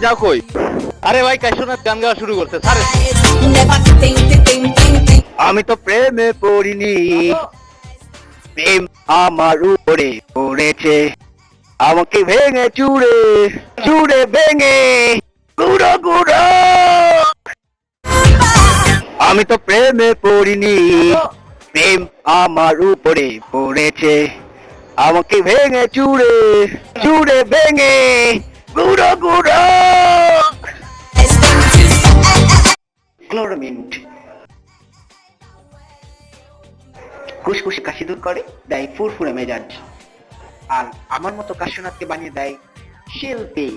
যাও কই? আরে ভাই কাশীনাথ গান গাওয়া শুরু করছে, ছাড়ে। আমি তো প্রেমে পড়িনি, প্রেম আমার উপরে পড়েছে, আমাকে ভেঙে চুড়ে চুড়ে ভেঙে গুঁড়ো গুঁড়ো। আমি তো প্রেমে পড়িনি, প্রেম আমার উপরে পড়েছে, আমাকে ভেঙে চুড়ে চুড়ে ভেঙে গুঁড়ো গুঁড়ো। ক্লোরোমিন্ট কুসকুসে কাশি দূর করে, দেয় ফুরফুরে মেজাজ, আর আমার মতো কাশীনাথকে বানিয়ে দেয় শিল্পী।